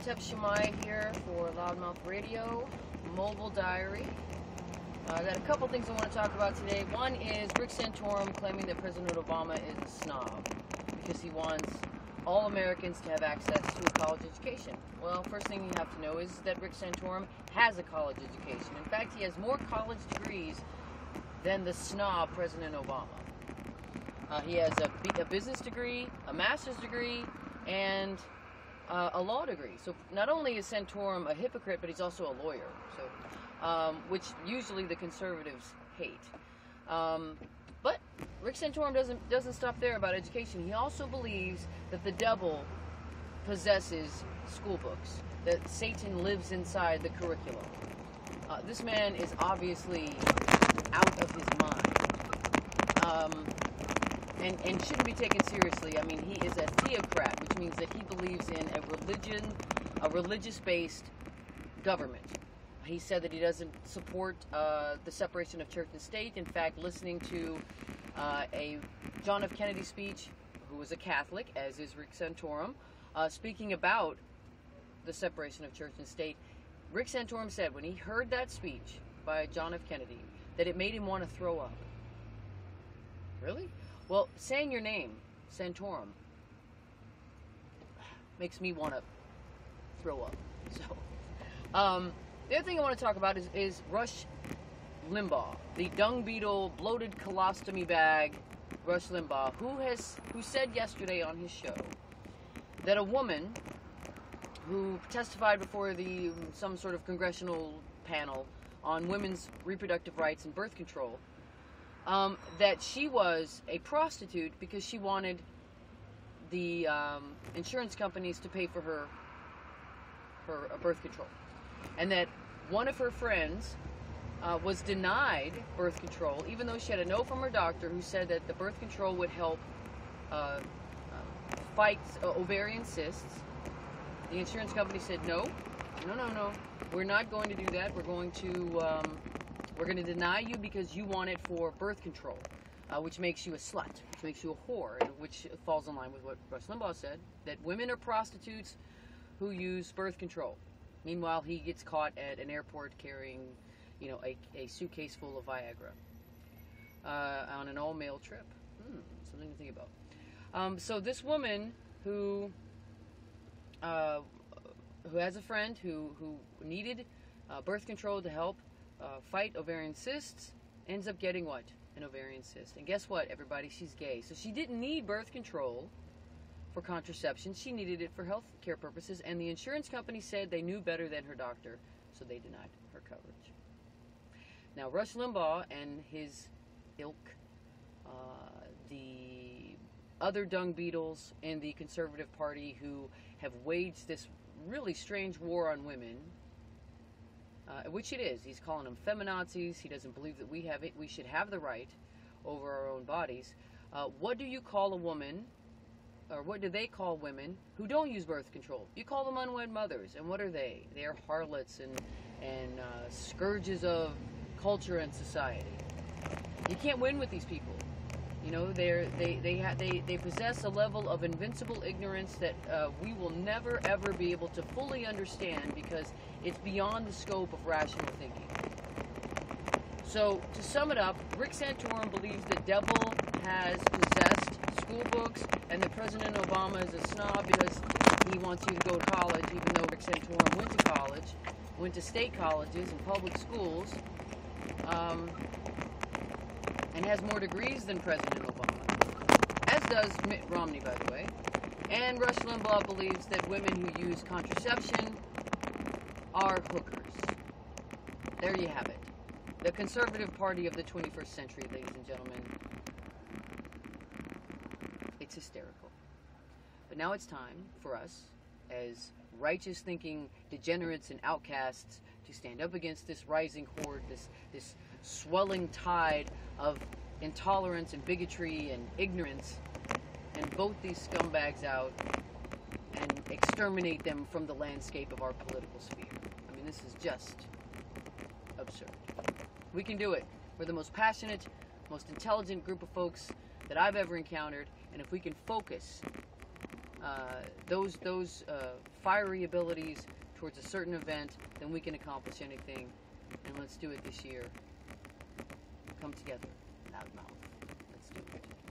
Otep Lmr here for Loudmouth Radio, Mobile Diary. I got a couple things I want to talk about today. One is Rick Santorum claiming that President Obama is a snob because he wants all Americans to have access to a college education. Well, first thing you have to know is that Rick Santorum has a college education. In fact, he has more college degrees than the snob President Obama. He has a business degree, a master's degree, and a law degree. So not only is Santorum a hypocrite, but he's also a lawyer. So, which usually the conservatives hate. But Rick Santorum doesn't stop there about education. He also believes that the devil possesses school books, that Satan lives inside the curriculum. This man is obviously out of his mind. And shouldn't be taken seriously. I mean, he is a theocrat, which means that he believes in a religious-based government. He said that he doesn't support the separation of church and state. In fact, listening to a John F. Kennedy speech, who was a Catholic, as is Rick Santorum, speaking about the separation of church and state, Rick Santorum said when he heard that speech by John F. Kennedy that it made him want to throw up. Really? Well, saying your name, Santorum, makes me want to throw up. So, the other thing I want to talk about is Rush Limbaugh, the dung beetle, bloated colostomy bag, Rush Limbaugh, who said yesterday on his show that a woman who testified before some sort of congressional panel on women's reproductive rights and birth control, that she was a prostitute because she wanted the insurance companies to pay for her birth control, and that one of her friends was denied birth control even though she had a note from her doctor who said that the birth control would help fight ovarian cysts. The insurance company said no, we're not going to do that. We're going to deny you because you want it for birth control, which makes you a slut, which makes you a whore, which falls in line with what Rush Limbaugh said, that women are prostitutes who use birth control. Meanwhile, he gets caught at an airport carrying, a suitcase full of Viagra on an all-male trip. Something to think about. So this woman who has a friend who needed birth control to help fight ovarian cysts, ends up getting what? An ovarian cyst. And guess what, everybody? She's gay. So she didn't need birth control for contraception. She needed it for health care purposes, and the insurance company said they knew better than her doctor, so they denied her coverage. Now, Rush Limbaugh and his ilk, the other dung beetles in the Conservative Party who have waged this really strange war on women, which it is. He's calling them feminazis. He doesn't believe that we should have the right over our own bodies. What do you call a woman, or what do they call women who don't use birth control? You call them unwed mothers. And what are they? They are harlots and scourges of culture and society. You can't win with these people. They possess a level of invincible ignorance that we will never ever be able to fully understand because it's beyond the scope of rational thinking. So to sum it up, Rick Santorum believes the devil has possessed school books and that President Obama is a snob because he wants you to go to college, even though Rick Santorum went to college, went to state colleges and public schools, and has more degrees than President Obama, as does Mitt Romney, by the way. And Rush Limbaugh believes that women who use contraception are hookers. There you have it. The Conservative Party of the 21st century, ladies and gentlemen. It's hysterical. But now it's time for us, as righteous-thinking degenerates and outcasts, to stand up against this rising horde, this swelling tide of intolerance and bigotry and ignorance, and vote these scumbags out and exterminate them from the landscape of our political sphere. I mean, this is just absurd. We can do it. We're the most passionate, most intelligent group of folks that I've ever encountered, and if we can focus those fiery abilities towards a certain event, then we can accomplish anything. And let's do it this year. Come together, loudmouth. Let's do it.